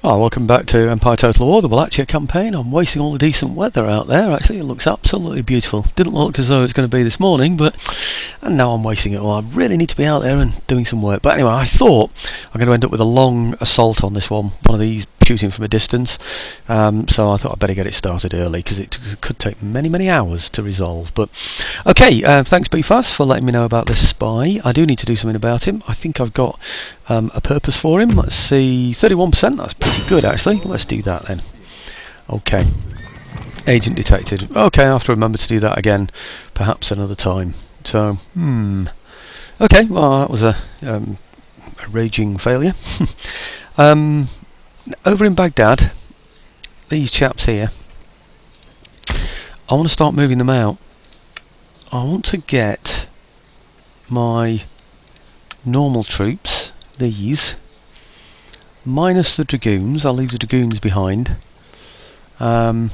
Hi, welcome back to Empire Total War, the Wallachia campaign. I'm wasting all the decent weather out there. Actually, it looks absolutely beautiful. Didn't look as though it's going to be this morning, and now I'm wasting it all. I really need to be out there and doing some work. But anyway, I thought I'm going to end up with a long assault on this one of these shooting from a distance. So I thought I'd better get it started early because it could take many hours to resolve. But okay, thanks BFAS for letting me know about this spy. I do need to do something about him. I think I've got a purpose for him. Let's see, 31%, that's pretty good actually. Let's do that then. Okay, agent detected. Okay, I have to remember to do that again perhaps another time. So okay, well that was a raging failure. Over in Baghdad, these chaps here, I want to start moving them out. I want to get my normal troops, these, minus the dragoons. I'll leave the dragoons behind. Going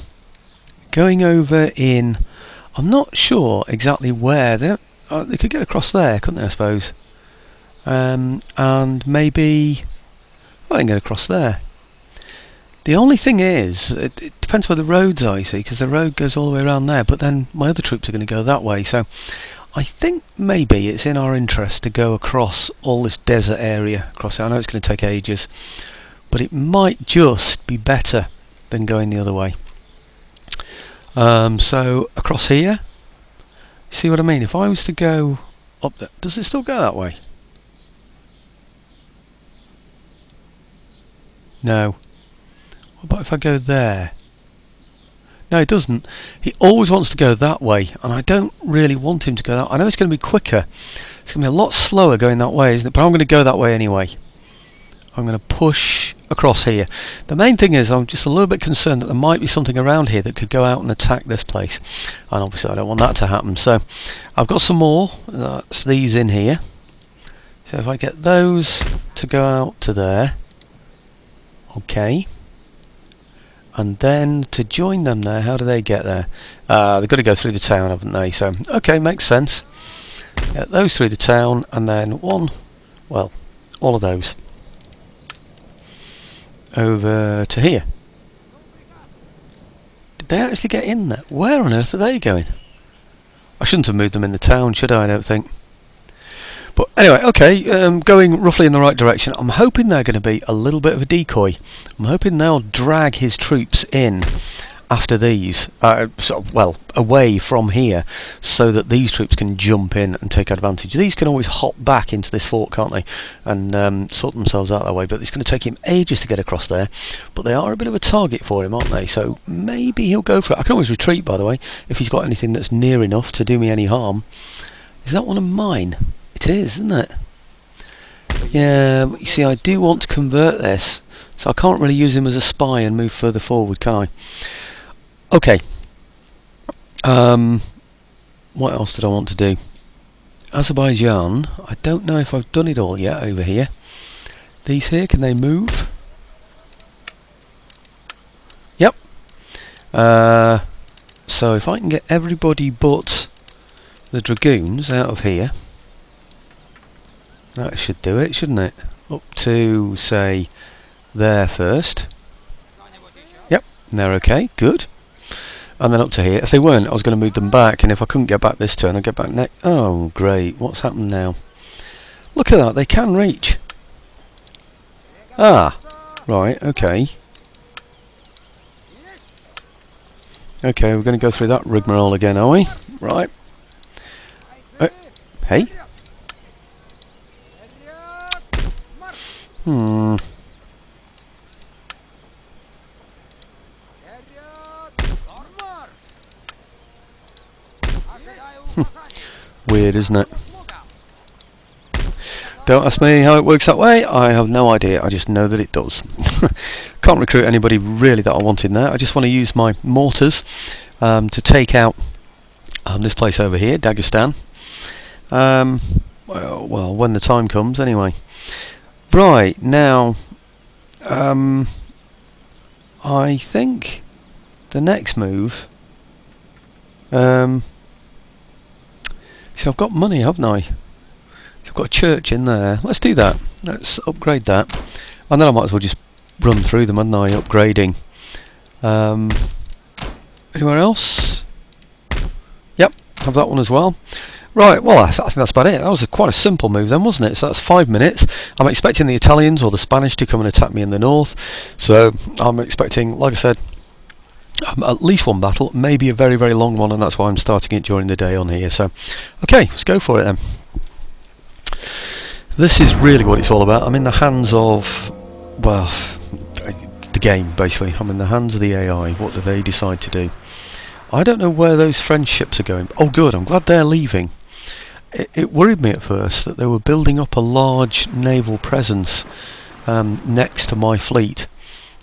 over in, I'm not sure exactly where. They could get across there, couldn't they, I suppose? And maybe, well, they can get across there. The only thing is, it depends where the roads are, you see, because the road goes all the way around there, but then my other troops are going to go that way, so I think maybe it's in our interest to go across all this desert area across there. I know it's going to take ages, but it might just be better than going the other way. So across here, see what I mean? If I was to go up there, does it still go that way? No. What about if I go there? No, it doesn't. He always wants to go that way, and I don't really want him to go that way. I know it's going to be quicker. It's going to be a lot slower going that way, isn't it? But I'm going to go that way anyway. I'm going to push across here. The main thing is I'm just a little bit concerned that there might be something around here that could go out and attack this place. And obviously I don't want that to happen. So I've got some more. That's these in here. So if I get those to go out to there. Okay. And then to join them there, how do they get there? They've got to go through the town, haven't they? So, okay, makes sense. Get those through the town, and then all of those over to here. Did they actually get in there? Where on earth are they going? I shouldn't have moved them in the town, should I don't think. But anyway, okay, going roughly in the right direction. I'm hoping they're going to be a little bit of a decoy. I'm hoping they'll drag his troops in after these, away from here, so that these troops can jump in and take advantage. These can always hop back into this fort, can't they, and sort themselves out that way. But it's going to take him ages to get across there. But they are a bit of a target for him, aren't they? So maybe he'll go for it. I can always retreat, by the way, if he's got anything that's near enough to do me any harm. Is that one of mine? It is, isn't it? Yeah, but you see, I do want to convert this, so I can't really use him as a spy and move further forward, can I? Okay. What else did I want to do? Azerbaijan, I don't know if I've done it all yet over here. These here, can they move? Yep. So if I can get everybody but the dragoons out of here, that should do it, shouldn't it? Up to, say, there first. Yep, and they're okay, good. And then up to here. If they weren't, I was going to move them back, and if I couldn't get back this turn, I'd get back next. Oh, great, what's happened now? Look at that, they can reach. Ah, right, okay. Okay, we're going to go through that rigmarole again, are we? Right. Hey? Weird, isn't it? Don't ask me how it works that way. I have no idea. I just know that it does. Can't recruit anybody really that I want in there. I just want to use my mortars to take out this place over here, Dagestan. Well, when the time comes, anyway. Right, now, I think the next move, so I've got money, haven't I? So I've got a church in there. Let's do that. Let's upgrade that. And then I might as well just run through them, hadn't I, upgrading. Anywhere else? Yep, have that one as well. Right, well, I think that's about it. That was quite a simple move then, wasn't it? So that's 5 minutes. I'm expecting the Italians or the Spanish to come and attack me in the north. So I'm expecting, like I said, at least one battle, maybe a very, very long one, and that's why I'm starting it during the day on here. So, okay, let's go for it then. This is really what it's all about. I'm in the hands of, well, the game, basically. I'm in the hands of the AI. What do they decide to do? I don't know where those French ships are going. Oh, good, I'm glad they're leaving. It worried me at first that they were building up a large naval presence next to my fleet.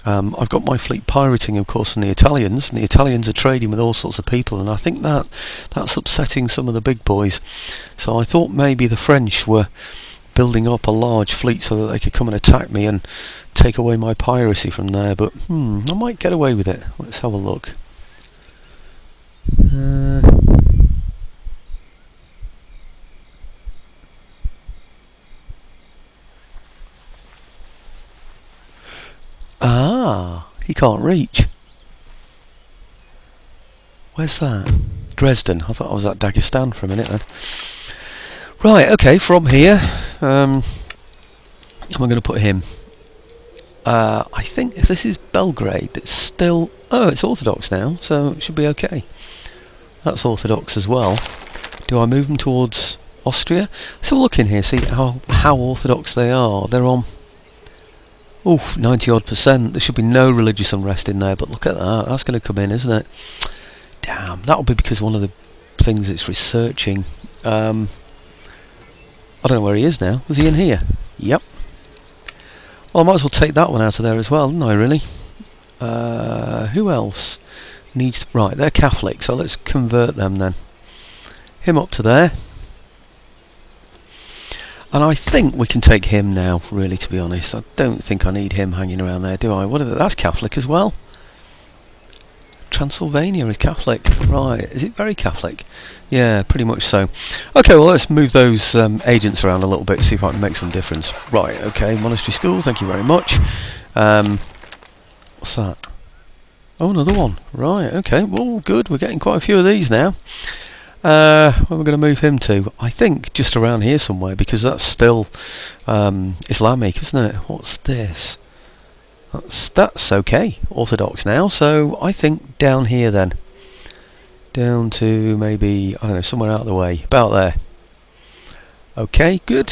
I've got my fleet pirating, of course, and the Italians are trading with all sorts of people, and I think that's upsetting some of the big boys. So I thought maybe the French were building up a large fleet so that they could come and attack me and take away my piracy from there, but I might get away with it. Let's have a look. He can't reach. Where's that? Dresden. I thought I was at Dagestan for a minute then. Right, okay, from here, am I going to put him? I think if this is Belgrade, it's still... Oh, it's Orthodox now, so it should be okay. That's Orthodox as well. Do I move them towards Austria? Let's have a look in here, see how Orthodox they are. They're on... Oof, 90-odd%. There should be no religious unrest in there, but look at that. That's going to come in, isn't it? Damn, that'll be because one of the things it's researching... I don't know where he is now. Was he in here? Yep. Well, I might as well take that one out of there as well, didn't I, really? Who else needs to... Right, they're Catholic, so let's convert them then. Him up to there. And I think we can take him now, really, to be honest. I don't think I need him hanging around there, do I? What are they? That's Catholic as well. Transylvania is Catholic. Right, is it very Catholic? Yeah, pretty much so. Okay, well, let's move those agents around a little bit, see if I can make some difference. Right, okay, monastery school, thank you very much. What's that? Oh, another one. Right, okay, well, good. We're getting quite a few of these now. Where are we going to move him to? I think just around here somewhere, because that's still Islamic, isn't it? What's this? That's okay, Orthodox now, so I think down here then. Down to maybe, I don't know, somewhere out of the way, about there. Okay, good.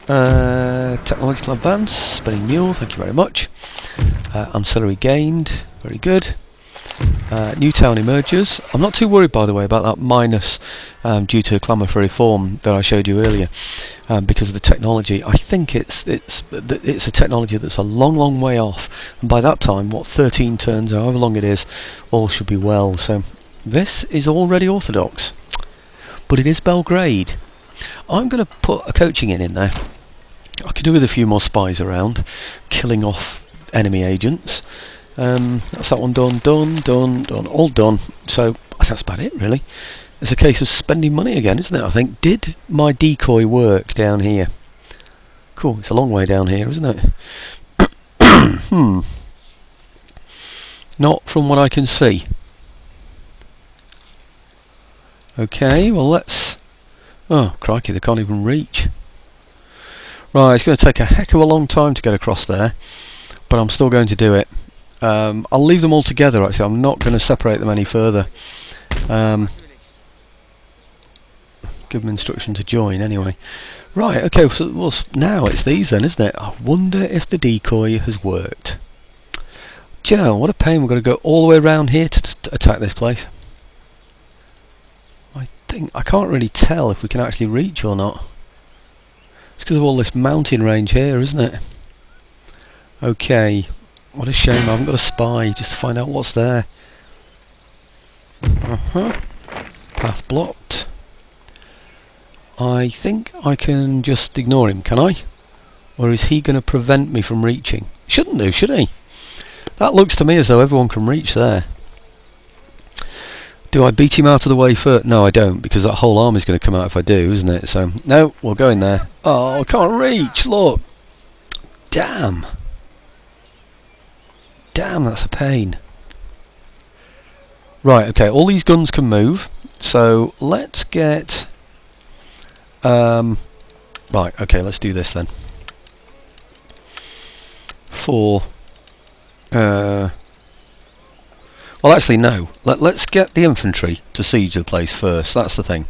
Technological advance, spinning mule, thank you very much. Ancillary gained, very good. New town emerges. I'm not too worried, by the way, about that minus due to clamour for reform that I showed you earlier, because of the technology. I think it's a technology that's a long way off, and by that time, what, 13 turns, however long it is, all should be well. So this is already Orthodox, but it is Belgrade. I'm going to put a coaching in there. I could do with a few more spies around, killing off enemy agents. That's that one done, all done. So that's about it, really. It's a case of spending money again, isn't it? I think. Did my decoy work down here? Cool, it's a long way down here, isn't it? Not from what I can see. Okay, well let's... Oh, crikey, they can't even reach. Right, it's going to take a heck of a long time to get across there, but I'm still going to do it. I'll leave them all together, actually. I'm not going to separate them any further. Give them instruction to join anyway. Right, okay, so well, now it's these then, isn't it? I wonder if the decoy has worked. Do you know, what a pain, we've got to go all the way around here to attack this place. I can't really tell if we can actually reach or not. It's because of all this mountain range here, isn't it? Okay. What a shame I haven't got a spy just to find out what's there. Path blocked. I think I can just ignore him, can I? Or is he going to prevent me from reaching? Shouldn't do, should he? That looks to me as though everyone can reach there. Do I beat him out of the way first? No, I don't, because that whole army's going to come out if I do, isn't it? So, no, we'll go in there. Oh, I can't reach, look! Damn! damn, that's a pain. Right, okay, all these guns can move, so let's get... right, okay, let's do this then. Well, actually, no. Let's get the infantry to siege the place first, that's the thing.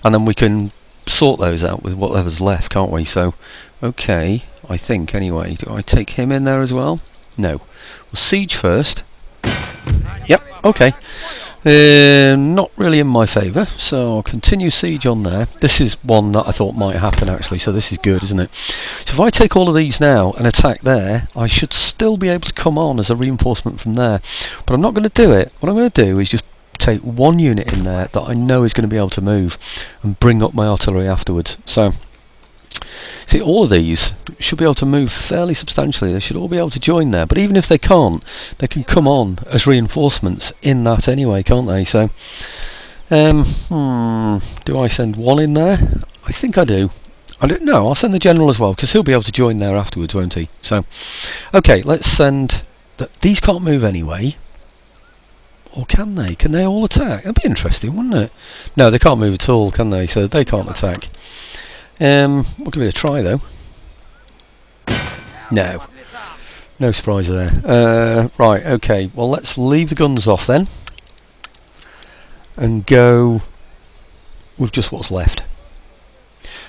And then we can sort those out with whatever's left, can't we? So, okay, I think, anyway. Do I take him in there as well? No. We'll siege first. Yep, okay. Not really in my favour, so I'll continue siege on there. This is one that I thought might happen actually, so this is good, isn't it? So if I take all of these now and attack there, I should still be able to come on as a reinforcement from there. But I'm not going to do it. What I'm going to do is just take one unit in there that I know is going to be able to move and bring up my artillery afterwards. So, see, all of these should be able to move fairly substantially. They should all be able to join there. But even if they can't, they can come on as reinforcements in that anyway, can't they? So, do I send one in there? I think I do. I don't know. I'll send the general as well, because he'll be able to join there afterwards, won't he? So, okay, let's send... These can't move anyway. Or can they? Can they all attack? That'd be interesting, wouldn't it? No, they can't move at all, can they? So they can't attack. We'll give it a try though. No. No surprise there. Right, okay. Well, let's leave the guns off then. And go with just what's left.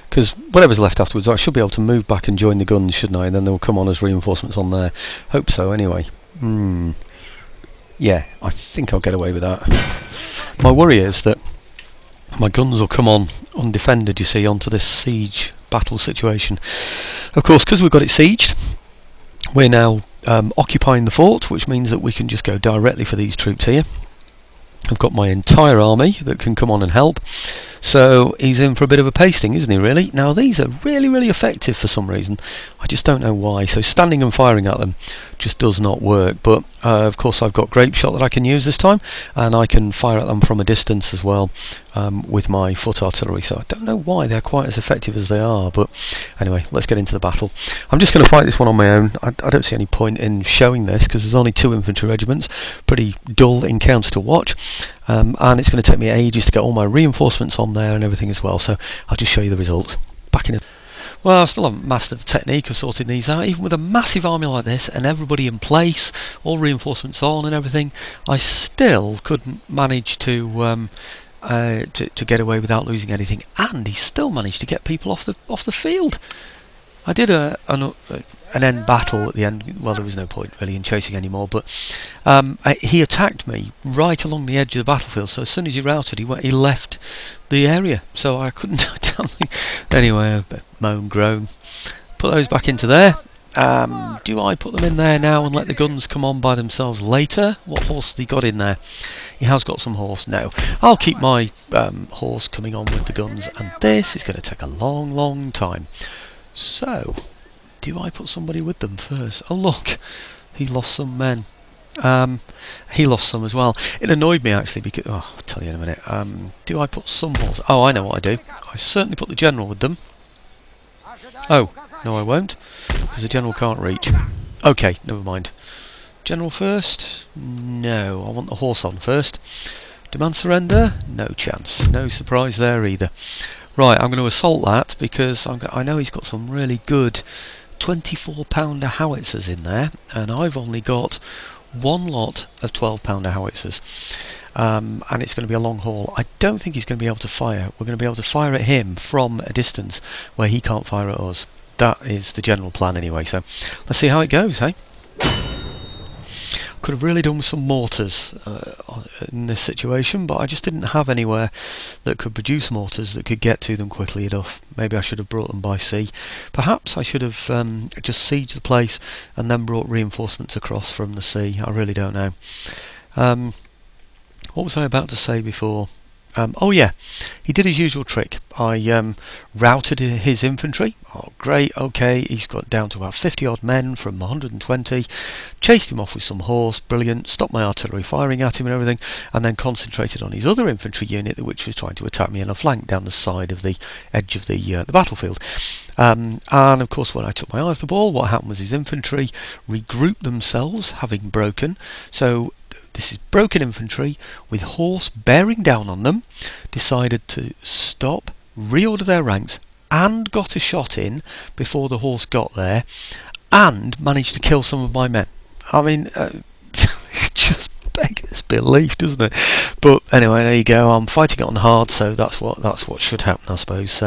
Because whatever's left afterwards, I should be able to move back and join the guns, shouldn't I? And then they'll come on as reinforcements on there. Hope so, anyway. Yeah, I think I'll get away with that. My worry is that my guns will come on undefended, you see, onto this siege battle situation. Of course, because we've got it sieged, we're now occupying the fort, which means that we can just go directly for these troops here. I've got my entire army that can come on and help. So he's in for a bit of a pasting, isn't he, really? Now, these are really, really effective for some reason. I just don't know why. So standing and firing at them just does not work. But, of course, I've got grape shot that I can use this time. And I can fire at them from a distance as well with my foot artillery. So I don't know why they're quite as effective as they are. But anyway, let's get into the battle. I'm just going to fight this one on my own. I don't see any point in showing this because there's only 2 infantry regiments. Pretty dull encounter to watch. And it's going to take me ages to get all my reinforcements on there and everything as well, so I'll just show you the results. Back in a... Well, I still haven't mastered the technique of sorting these out. Even with a massive army like this and everybody in place, all reinforcements on and everything, I still couldn't manage to get away without losing anything. And he still managed to get people off the field. I did an end battle at the end. Well, there was no point really in chasing anymore, but he attacked me right along the edge of the battlefield, so as soon as he routed, he left the area, so I couldn't do something. Anyway, moan, groan. Put those back into there. Do I put them in there now and let the guns come on by themselves later? What horse has he got in there? He has got some horse. No, I'll keep my horse coming on with the guns, and this is going to take a long, long time. So, do I put somebody with them first? Oh look, he lost some men. He lost some as well. It annoyed me actually because... Oh, I'll tell you in a minute. Do I put some horse? Oh, I know what I do. I certainly put the general with them. Oh, no I won't, because the general can't reach. Okay, never mind. General first? No, I want the horse on first. Demand surrender? No chance. No surprise there either. Right, I'm going to assault that because I know he's got some really good 24-pounder howitzers in there, and I've only got one lot of 12-pounder howitzers, and it's going to be a long haul. I don't think he's going to be able to fire. We're going to be able to fire at him from a distance where he can't fire at us. That is the general plan anyway, so let's see how it goes, hey? Could have really done with some mortars in this situation, but I just didn't have anywhere that could produce mortars that could get to them quickly enough. Maybe I should have brought them by sea. Perhaps I should have just sieged the place and then brought reinforcements across from the sea. I really don't know. What was I about to say before? Oh yeah, he did his usual trick. I routed his infantry. Oh great, okay, he's got down to about 50 odd men from 120, chased him off with some horse, brilliant, stopped my artillery firing at him and everything, and then concentrated on his other infantry unit which was trying to attack me in a flank down the side of the edge of the battlefield. And of course when I took my eye off the ball, what happened was his infantry regrouped themselves, having broken. So this is broken infantry with horse bearing down on them, decided to stop, reorder their ranks, and got a shot in before the horse got there, and managed to kill some of my men. I mean, it's just beggars belief, doesn't it? But anyway, there you go. I'm fighting it on hard, so that's what should happen, I suppose.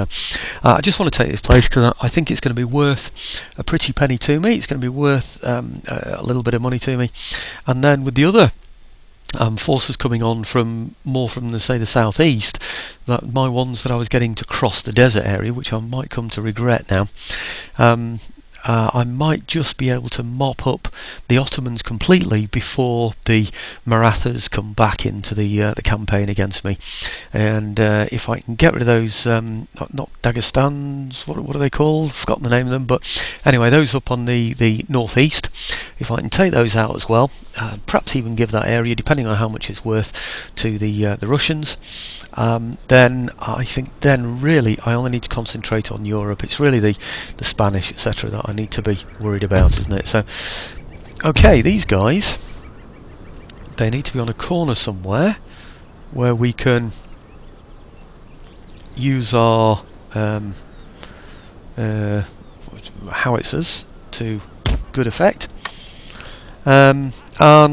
I just want to take this place because I think it's going to be worth a pretty penny to me. It's going to be worth a little bit of money to me, and then with the other forces coming on from the southeast, that my ones that I was getting to cross the desert area, which I might come to regret now. I might just be able to mop up the Ottomans completely before the Marathas come back into the campaign against me, and if I can get rid of those, not Dagestans, what are they called? I've forgotten the name of them, but anyway, those up on the northeast. If I can take those out as well, perhaps even give that area, depending on how much it's worth, to the Russians, then I think really I only need to concentrate on Europe. It's really the Spanish, etc., that I need to be worried about, isn't it? So, okay, these guys, they need to be on a corner somewhere where we can use our howitzers to good effect. And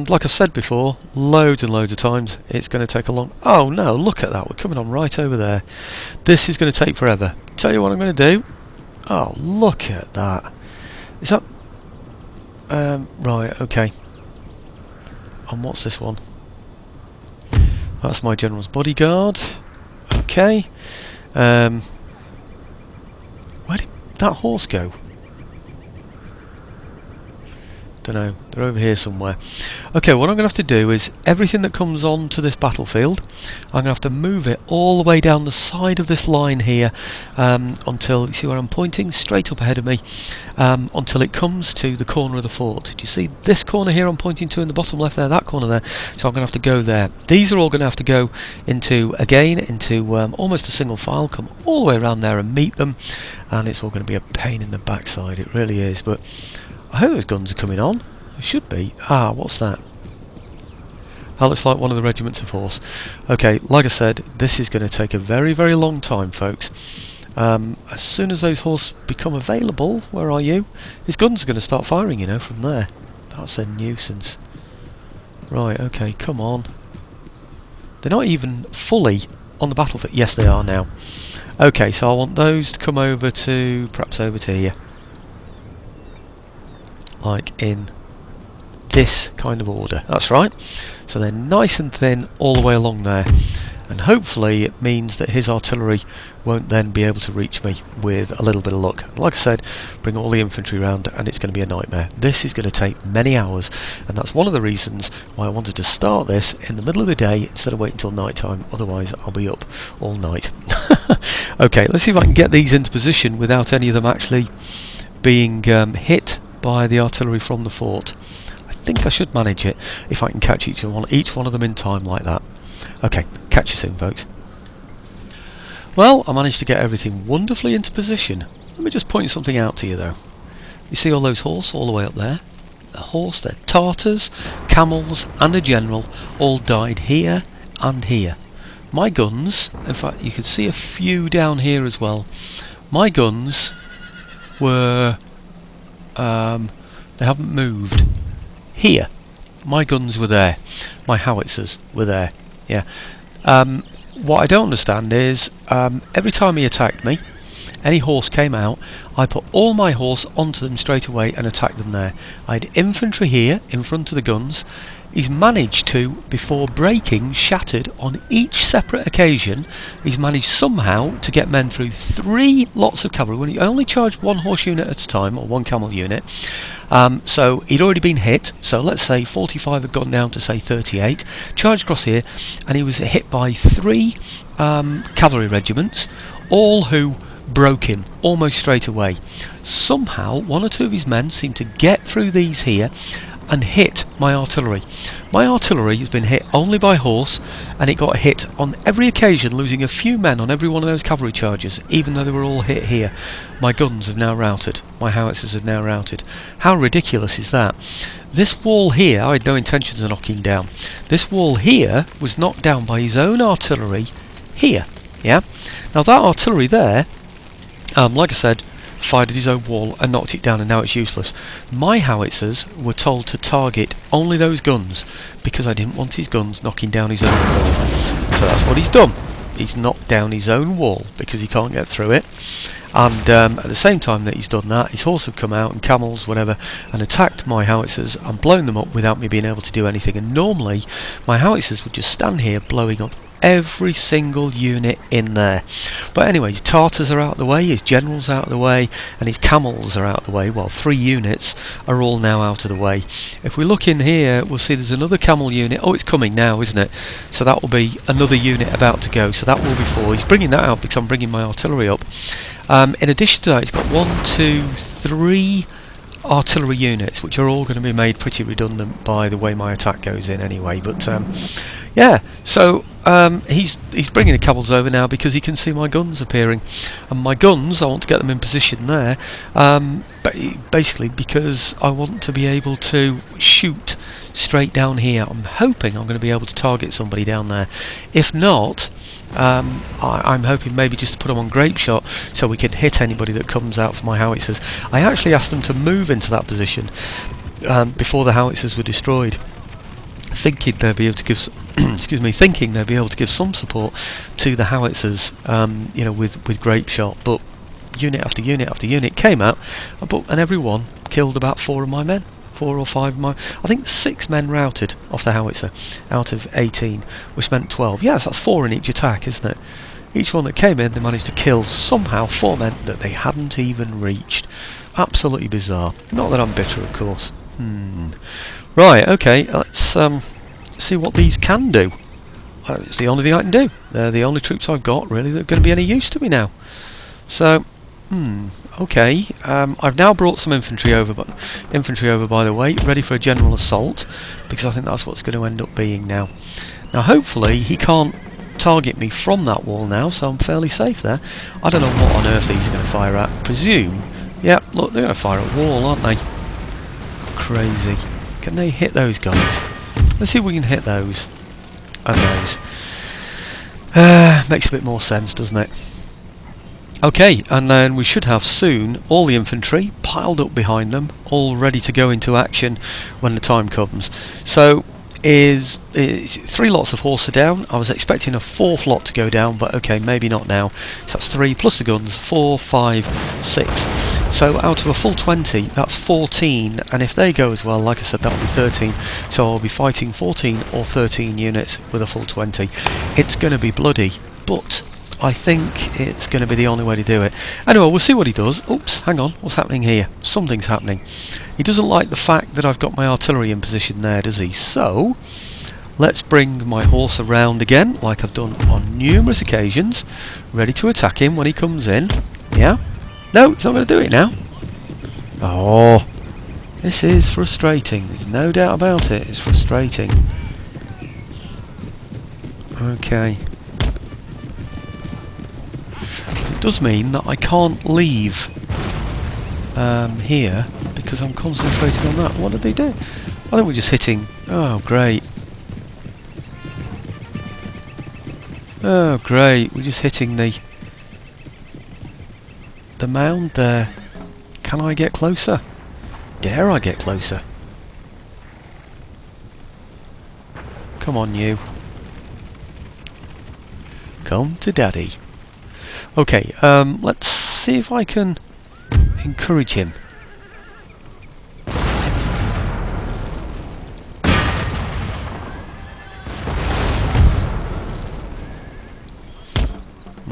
like I've said before, loads and loads of times, it's going to take a long... Oh no, look at that, we're coming on right over there. This is going to take forever. Tell you what I'm going to do. Oh, look at that. Is that... right, okay. And what's this one? That's my general's bodyguard. Okay. Where did that horse go? Don't know, they're over here somewhere. Okay, what I'm going to have to do is everything that comes onto this battlefield, I'm going to have to move it all the way down the side of this line here, until, you see where I'm pointing? Straight up ahead of me, until it comes to the corner of the fort. Do you see this corner here I'm pointing to in the bottom left there, that corner there? So I'm going to have to go there. These are all going to have to go into almost a single file, come all the way around there and meet them, and it's all going to be a pain in the backside, it really is, but I hope those guns are coming on. They should be. Ah, what's that? That looks like one of the regiments of horse. Okay, like I said, this is going to take a very, very long time, folks. As soon as those horse become available, where are you? His guns are going to start firing, you know, from there. That's a nuisance. Right, okay, come on. They're not even fully on the battlefield. Yes, they are now. Okay, so I want those to come over to, perhaps over to here. Like in this kind of order. That's right. So they're nice and thin all the way along there, and hopefully it means that his artillery won't then be able to reach me with a little bit of luck. Like I said, bring all the infantry round and it's going to be a nightmare. This is going to take many hours, and that's one of the reasons why I wanted to start this in the middle of the day instead of waiting until night time, otherwise I'll be up all night. Okay, let's see if I can get these into position without any of them actually being hit by the artillery from the fort. I think I should manage it if I can catch each one of them in time like that. Okay, catch you soon, folks. Well, I managed to get everything wonderfully into position. Let me just point something out to you though. You see all those horse all the way up there? The horse, they're Tartars, camels and a general, all died here and here. My guns, in fact you can see a few down here as well, my guns were... they haven't moved. Here, my guns were there. My howitzers were there. Yeah. What I don't understand is every time he attacked me, any horse came out, I put all my horse onto them straight away and attacked them there. I had infantry here in front of the guns. He's managed to, before breaking, shattered on each separate occasion, he's managed somehow to get men through 3 lots of cavalry when he only charged 1 horse unit at a time, or 1 camel unit. So he'd already been hit, so let's say 45 had gone down to say 38, charged across here, and he was hit by 3 cavalry regiments, all who broke him almost straight away. Somehow 1 or 2 of his men seemed to get through these here and hit my artillery. My artillery has been hit only by horse, and it got hit on every occasion, losing a few men on every one of those cavalry charges, even though they were all hit here. My guns have now routed. My howitzers have now routed. How ridiculous is that? This wall here, I had no intentions of knocking down. This wall here was knocked down by his own artillery here. Yeah. Now that artillery there, like I said, fired at his own wall and knocked it down, and now it's useless. My howitzers were told to target only those guns because I didn't want his guns knocking down his own wall. So that's what he's done. He's knocked down his own wall because he can't get through it. And at the same time that he's done that, his horse have come out, and camels, whatever, and attacked my howitzers and blown them up without me being able to do anything. And normally my howitzers would just stand here blowing up every single unit in there. But anyway, his Tartars are out of the way, his generals out of the way, and his camels are out of the way. Well, 3 units are all now out of the way. If we look in here, we'll see there's another camel unit. Oh, it's coming now, isn't it? So that will be another unit about to go. So that will be 4. He's bringing that out because I'm bringing my artillery up. In addition to that, he's got 1, 2, 3 artillery units, which are all going to be made pretty redundant by the way my attack goes in anyway. But yeah, so he's bringing the camels over now because he can see my guns appearing, and my guns, I want to get them in position there, but basically because I want to be able to shoot straight down here. I'm hoping I'm going to be able to target somebody down there. If not, I'm hoping maybe just to put them on grape shot so we can hit anybody that comes out for my howitzers. I actually asked them to move into that position before the howitzers were destroyed, thinking they'd be able to give thinking they'd be able to give some support to the howitzers, you know, with grape shot. But unit after unit after unit came out, and everyone killed about 4 of my men. 4 or 5 of my, I think 6 men routed off the howitzer out of 18, which meant 12. Yes, that's 4 in each attack, isn't it? Each one that came in, they managed to kill somehow 4 men that they hadn't even reached. Absolutely bizarre. Not that I'm bitter, of course. Right, okay, let's see what these can do. It's the only thing I can do. They're the only troops I've got, really, that are going to be any use to me now. So, okay, I've now brought some infantry over, by the way, ready for a general assault, because I think that's what's going to end up being now. Now, hopefully, he can't target me from that wall now, so I'm fairly safe there. I don't know what on earth these are going to fire at. Presume, yeah, look, they're going to fire at wall, aren't they? Crazy. Can they hit those guys? Let's see if we can hit those. And those. Makes a bit more sense, doesn't it? Okay, and then we should have soon all the infantry piled up behind them, all ready to go into action when the time comes. So, is 3 lots of horse are down. I was expecting a 4th lot to go down, but okay, maybe not now. So that's 3 plus the guns, 4, 5, 6. So out of a full 20, that's 14, and if they go as well, like I said, that'll be 13. So I'll be fighting 14 or 13 units with a full 20. It's going to be bloody, but I think it's going to be the only way to do it. Anyway, we'll see what he does. Oops, hang on, what's happening here? Something's happening. He doesn't like the fact that I've got my artillery in position there, does he? So, let's bring my horse around again, like I've done on numerous occasions, ready to attack him when he comes in. Yeah? No, it's not going to do it now. Oh, this is frustrating. There's no doubt about it. It's frustrating. Okay. It does mean that I can't leave here because I'm concentrating on that. What did they do? I think we're just hitting. Oh, great. Oh, great. We're just hitting the mound there. Can I get closer? Dare I get closer? Come on, you. Come to daddy. Okay, let's see if I can encourage him.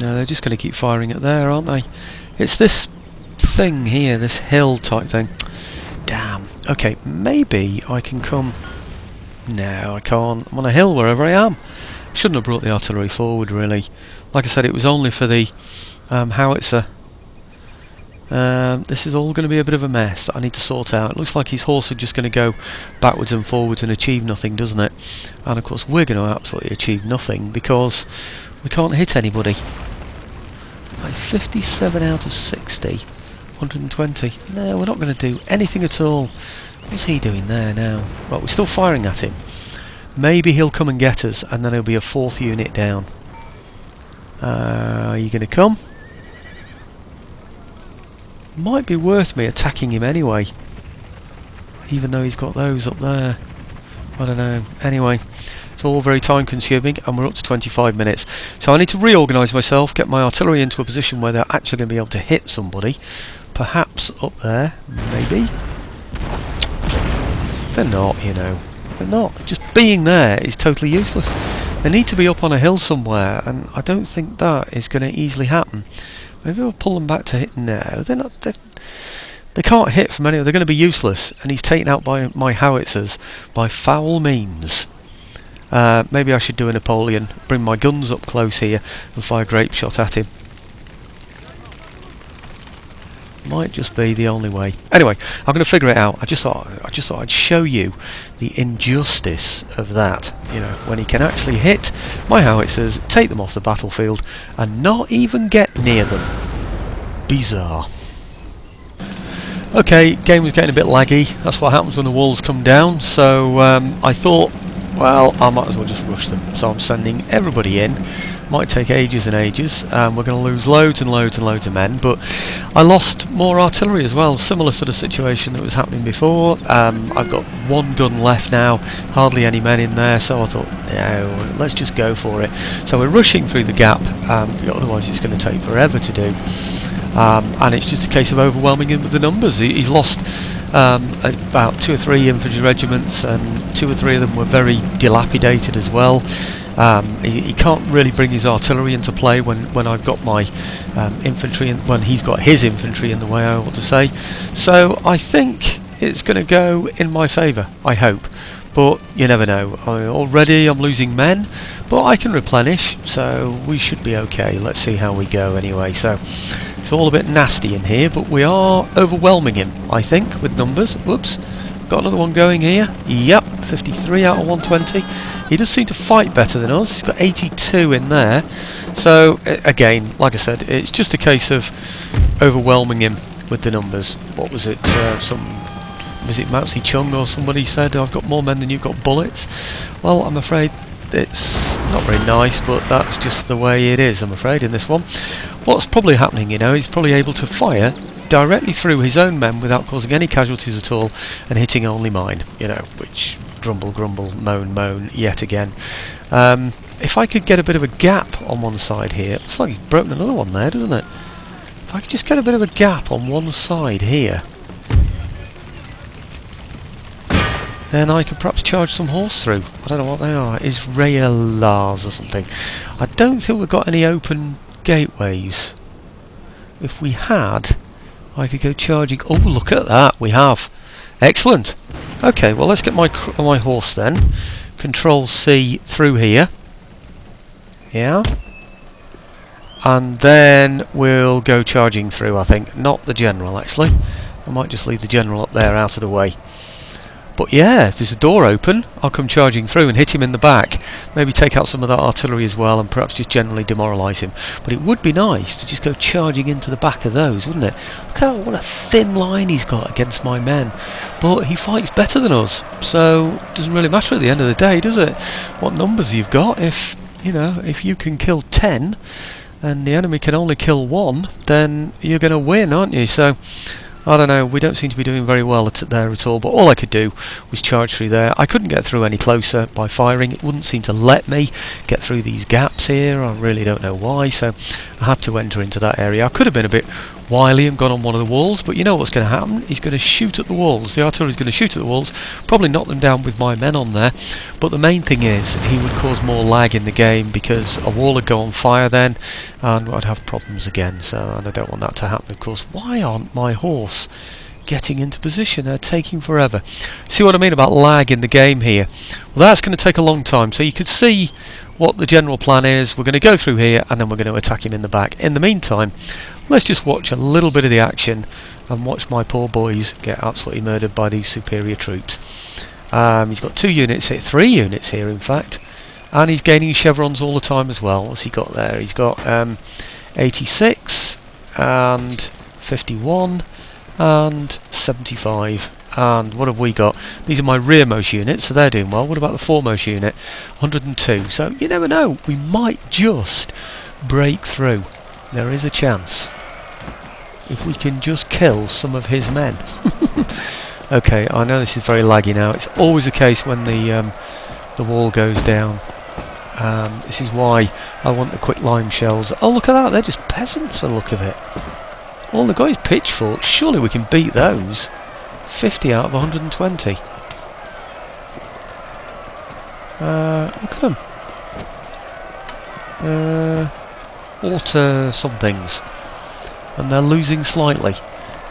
No, they're just going to keep firing it there, aren't they? It's this thing here, this hill type thing. Damn. Okay, maybe I can come... No, I can't. I'm on a hill wherever I am. Shouldn't have brought the artillery forward, really. Like I said, it was only for the howitzer. This is all going to be a bit of a mess that I need to sort out. It looks like his horse is just going to go backwards and forwards and achieve nothing, doesn't it? And of course we're going to absolutely achieve nothing because we can't hit anybody. Like 57 out of 60. 120. No, we're not going to do anything at all. What's he doing there now? Well, we're still firing at him. Maybe he'll come and get us, and then he'll be a 4th unit down. Are you going to come? Might be worth me attacking him anyway. Even though he's got those up there. I don't know. Anyway, it's all very time consuming, and we're up to 25 minutes. So I need to reorganise myself, get my artillery into a position where they're actually going to be able to hit somebody. Perhaps up there, maybe. They're not, you know. They're not. Just being there is totally useless. They need to be up on a hill somewhere, and I don't think that is going to easily happen. Maybe I'll pull them back to hit now. They're not. They can't hit from anywhere. They're going to be useless, and he's taken out by my howitzers by foul means. Maybe I should do a Napoleon, bring my guns up close here, and fire grape shot at him. Might just be the only way. Anyway, I'm going to figure it out. I just thought I'd show you the injustice of that. You know, when he can actually hit my howitzers, take them off the battlefield, and not even get near them. Bizarre. Okay, game was getting a bit laggy. That's what happens when the walls come down. So I thought, well, I might as well just rush them. So I'm sending everybody in. Might take ages and ages. We're going to lose loads and loads and loads of men, but I lost more artillery as well. Similar sort of situation that was happening before. I've got one gun left now, hardly any men in there, so I thought, no, let's just go for it. So we're rushing through the gap, otherwise it's going to take forever to do. And it's just a case of overwhelming him with the numbers. He's lost about 2 or 3 infantry regiments, and 2 or 3 of them were very dilapidated as well. He can't really bring his artillery into play when I've got my infantry, when he's got his infantry in the way, I ought to say. So I think it's going to go in my favour, I hope. But you never know. Already I'm losing men, but I can replenish, so we should be okay. Let's see how we go anyway. So it's all a bit nasty in here, but we are overwhelming him, I think, with numbers. Whoops. Got another one going here. Yep, 53 out of 120. He does seem to fight better than us. He's got 82 in there. So, again, like I said, it's just a case of overwhelming him with the numbers. What was it? Was it Mao Zedong or somebody said, I've got more men than you've got bullets? Well, I'm afraid it's not very nice, but that's just the way it is, I'm afraid, in this one. What's probably happening, you know, he's probably able to fire directly through his own men without causing any casualties at all and hitting only mine, you know, which grumble, grumble, moan, moan, yet again. If I could get a bit of a gap on one side here, it's like he's broken another one there, doesn't it? If I could just get a bit of a gap on one side here, then I could perhaps charge some horse through. I don't know what they are, Israelars or something. I don't think we've got any open gateways. If we had, I could go charging. Oh, look at that, we have. Excellent. Okay, well, let's get my horse then. Control C through here. Yeah. And then we'll go charging through, I think. Not the general, actually. I might just leave the general up there out of the way. But yeah, there's a door open. I'll come charging through and hit him in the back. Maybe take out some of that artillery as well, and perhaps just generally demoralise him. But it would be nice to just go charging into the back of those, wouldn't it? Look at what a thin line he's got against my men. But he fights better than us, so it doesn't really matter at the end of the day, does it? What numbers you've got. If, you know, if you can kill 10 and the enemy can only kill 1, then you're going to win, aren't you? So I don't know, we don't seem to be doing very well there at all, but all I could do was charge through there. I couldn't get through any closer by firing. It wouldn't seem to let me get through these gaps here. I really don't know why, so I had to enter into that area. I could have been a bit wily and gone on one of the walls, but you know what's going to happen? He's going to shoot at the walls. The artillery's going to shoot at the walls, probably knock them down with my men on there, but the main thing is he would cause more lag in the game because a wall would go on fire then and I'd have problems again, and I don't want that to happen, of course. Why aren't my horse getting into position? They're taking forever. See what I mean about lag in the game here? Well, that's going to take a long time, so you could see what the general plan is. We're going to go through here and then we're going to attack him in the back. In the meantime, let's just watch a little bit of the action and watch my poor boys get absolutely murdered by these superior troops. He's got 2 units here, 3 units here in fact, and he's gaining chevrons all the time as well. What's he got there? He's got 86 and 51 and 75. And what have we got? These are my rearmost units, so they're doing well. What about the foremost unit? 102. So you never know, we might just break through. There is a chance if we can just kill some of his men. Okay, I know this is very laggy now. It's always the case when the wall goes down. This is why I want the quick lime shells. Oh, look at that, they're just peasants for the look of it. All they've got is pitchforks. Surely we can beat those. 50 out of 120. Look at them. Alter some things. And they're losing slightly.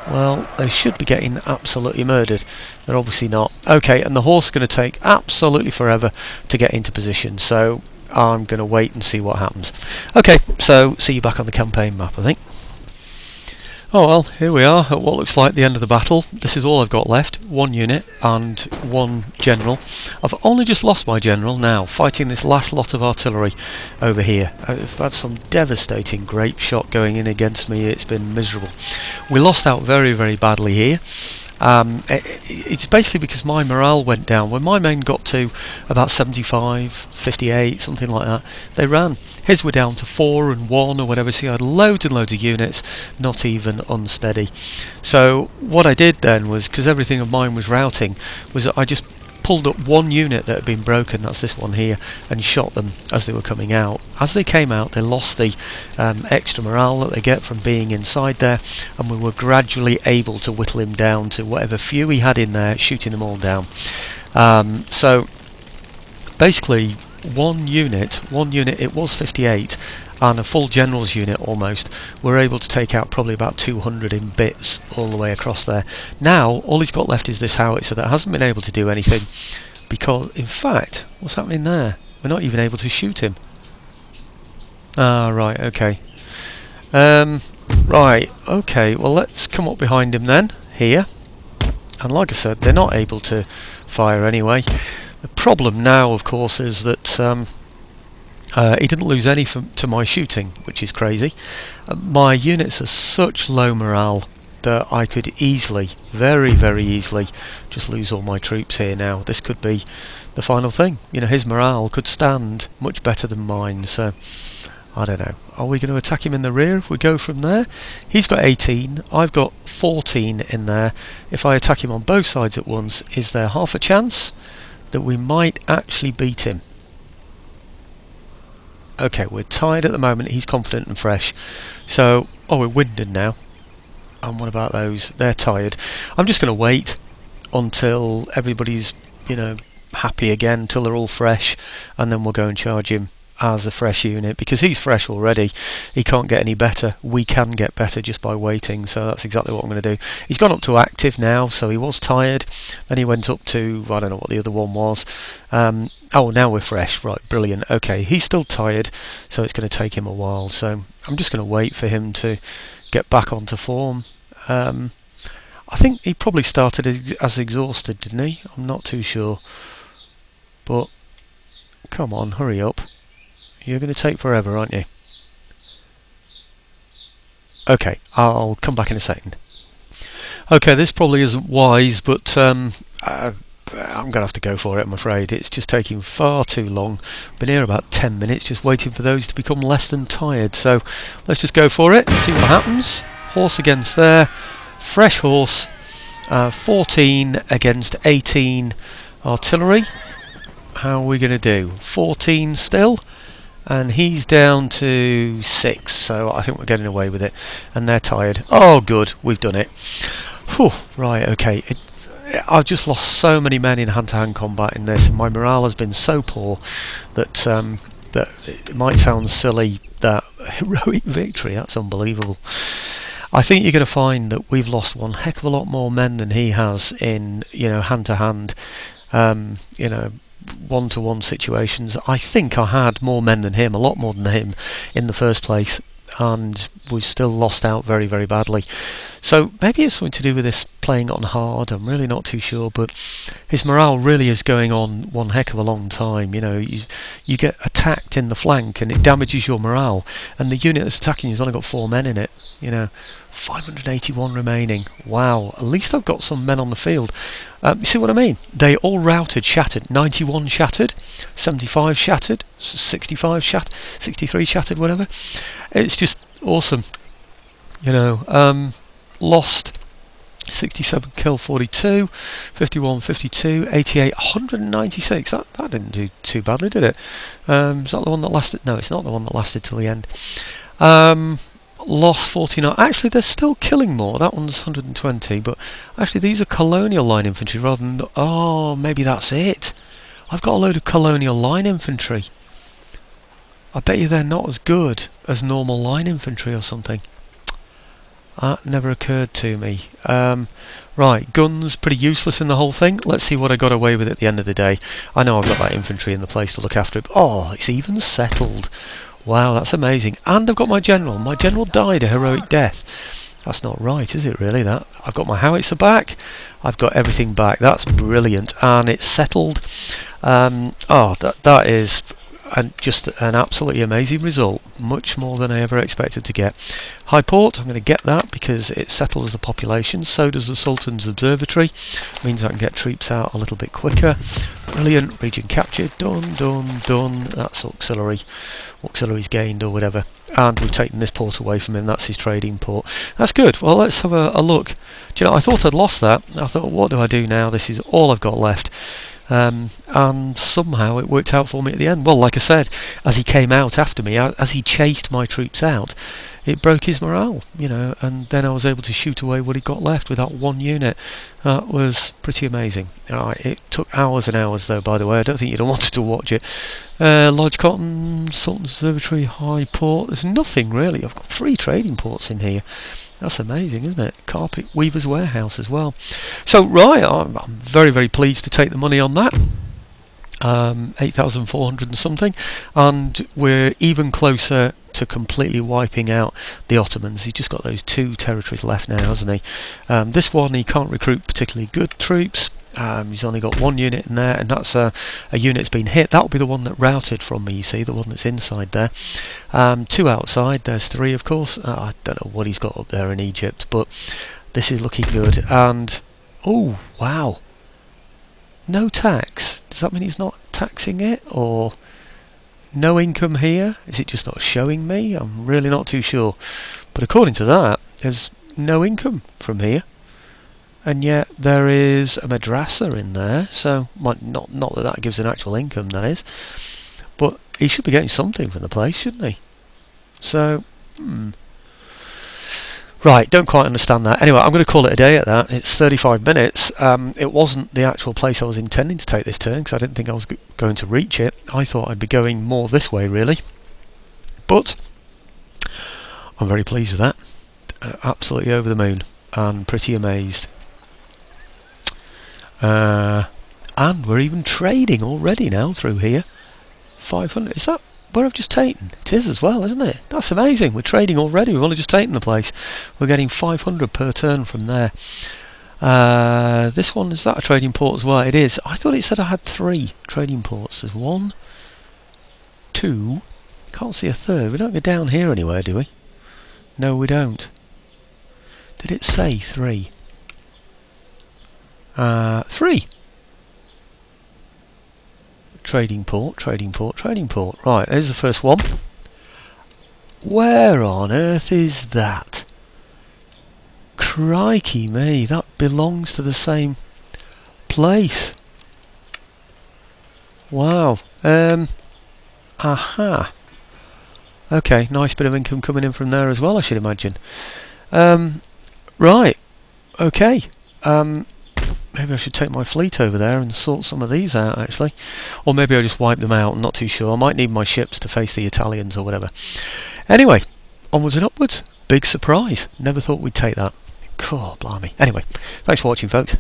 Well, they should be getting absolutely murdered. They're obviously not. Okay, and the horse is going to take absolutely forever to get into position. So I'm going to wait and see what happens. Okay, so see you back on the campaign map, I think. Oh well, here we are at what looks like the end of the battle. This is all I've got left, 1 unit and 1 general. I've only just lost my general now, fighting this last lot of artillery over here. I've had some devastating grape shot going in against me. It's been miserable. We lost out very, very badly here. It's basically because my morale went down. When my men got to about 75, 58, something like that, they ran. His were down to 4 and 1 or whatever, so I had loads and loads of units, not even unsteady. So what I did then was, because everything of mine was routing, was that I just pulled up 1 unit that had been broken, that's this one here, and shot them as they were coming out. As they came out, they lost the extra morale that they get from being inside there, and we were gradually able to whittle him down to whatever few he had in there, shooting them all down. So basically 1 unit, it was 58, and a full general's unit almost, were able to take out probably about 200 in bits all the way across there. Now all he's got left is this howitzer that hasn't been able to do anything, because in fact, what's happening there? We're not even able to shoot him. Ah, right, okay. Right, okay, well let's come up behind him then, here. And like I said, they're not able to fire anyway. The problem now, of course, is that he didn't lose any to my shooting, which is crazy. My units are such low morale that I could easily, very, very easily, just lose all my troops here now. This could be the final thing. You know, his morale could stand much better than mine, so I don't know. Are we going to attack him in the rear if we go from there? He's got 18, I've got 14 in there. If I attack him on both sides at once, is there half a chance that we might actually beat him? Okay, we're tired at the moment. He's confident and fresh. So, oh, we're winded now. And what about those? They're tired. I'm just going to wait until everybody's, you know, happy again, until they're all fresh, and then we'll go and charge him as a fresh unit, because he's fresh already. He can't get any better. We can get better just by waiting, so that's exactly what I'm going to do. He's gone up to active now, so he was tired, then he went up to, I don't know what the other one was. Oh, now we're fresh. Right, brilliant. Okay, he's still tired, so it's going to take him a while, so I'm just going to wait for him to get back onto form. I think he probably started as exhausted, didn't he? I'm not too sure, but come on, hurry up. You're going to take forever, aren't you? Okay, I'll come back in a second. Okay, this probably isn't wise, but I'm going to have to go for it, I'm afraid. It's just taking far too long. Been here about 10 minutes just waiting for those to become less than tired. So let's just go for it, see what happens. Horse against there. Fresh horse. 14 against 18 artillery. How are we going to do? 14 still. and he's down to 6, so I think we're getting away with it. And they're tired. Oh, good, we've done it. Whew, right, okay. I've just lost so many men in hand-to-hand combat in this, and my morale has been so poor that that it might sound silly, that heroic victory, that's unbelievable. I think you're going to find that we've lost one heck of a lot more men than he has in, hand-to-hand, one-to-one situations. I think I had more men than him, a lot more than him, in the first place, and we've still lost out very, very badly. So maybe it's something to do with this playing on hard. I'm really not too sure, but his morale really is going on one heck of a long time. You get attacked in the flank and it damages your morale, and the unit that's attacking you's only got 4 men in it. 581 remaining. Wow, at least I've got some men on the field. You see what I mean? They all routed, shattered. 91 shattered, 75 shattered, 65 shattered, 63 shattered, whatever. It's just awesome. Lost 67 kill, 42, 51, 52, 88, 196. That didn't do too badly, did it? Is that the one that lasted? No, it's not the one that lasted till the end. Lost 49. Actually, they're still killing more. That one's 120, but actually these are colonial line infantry rather than... Oh, maybe that's it. I've got a load of colonial line infantry. I bet you they're not as good as normal line infantry or something. That never occurred to me. Right, guns, pretty useless in the whole thing. Let's see what I got away with at the end of the day. I know I've got that infantry in the place to look after it. Oh, it's even settled. Wow, that's amazing. And I've got my general. My general died a heroic death. That's not right, is it really, that? I've got my howitzer back. I've got everything back. That's brilliant. And it's settled. That is... And just an absolutely amazing result, much more than I ever expected to get. High Port, I'm going to get that because it settles the population. So does the Sultan's Observatory. Means I can get troops out a little bit quicker. Brilliant. Region captured. Done. That's auxiliary. Auxiliaries gained or whatever. And we've taken this port away from him. That's his trading port. That's good. Well, let's have a look. Do you know, I thought I'd lost that. I thought, what do I do now? This is all I've got left. And somehow it worked out for me at the end. Well, like I said, as he came out after me, as he chased my troops out, it broke his morale, and then I was able to shoot away what he got left with that one unit. That was pretty amazing. It took hours and hours, though, by the way. I don't think you'd have wanted to watch it. Lodge Cotton, Sultan's Observatory, High Port. There's nothing really. I've got 3 trading ports in here. That's amazing, isn't it? Carpet Weaver's Warehouse as well. So, right, I'm very, very pleased to take the money on that. 8,400 and something. And we're even closer to completely wiping out the Ottomans. He's just got those 2 territories left now, hasn't he? This one, he can't recruit particularly good troops. He's only got 1 unit in there, and that's a unit that's been hit. That will be the one that routed from me, you see, the one that's inside there. 2 outside, there's 3 of course. I don't know what he's got up there in Egypt, but this is looking good. And, oh, wow. No tax. Does that mean he's not taxing it, or no income here? Is it just not showing me? I'm really not too sure. But according to that, there's no income from here. And yet there is a madrasa in there, so not that gives an actual income, that is. But he should be getting something from the place, shouldn't he? So, Right, don't quite understand that. Anyway, I'm going to call it a day at that. It's 35 minutes. It wasn't the actual place I was intending to take this turn, because I didn't think I was going to reach it. I thought I'd be going more this way, really. But I'm very pleased with that. Absolutely over the moon, and pretty amazed. And we're even trading already now through here. 500, is that where I've just taken? It is as well, isn't it? That's amazing. We're trading already. We've only just taken the place. We're getting 500 per turn from there. This one, is that a trading port as well? It is. I thought it said I had 3 trading ports. There's 1, 2, can't see a third. We don't go down here anywhere, do we? No, we don't. Did it say 3? 3. Trading port, trading port, trading port. Right, there's the first one. Where on earth is that? Crikey me, that belongs to the same place. Wow. Aha. Okay, nice bit of income coming in from there as well, I should imagine. Right, okay. Maybe I should take my fleet over there and sort some of these out, actually. Or maybe I'll just wipe them out, I'm not too sure. I might need my ships to face the Italians or whatever. Anyway, onwards and upwards. Big surprise. Never thought we'd take that. Cool, blimey. Anyway, thanks for watching, folks.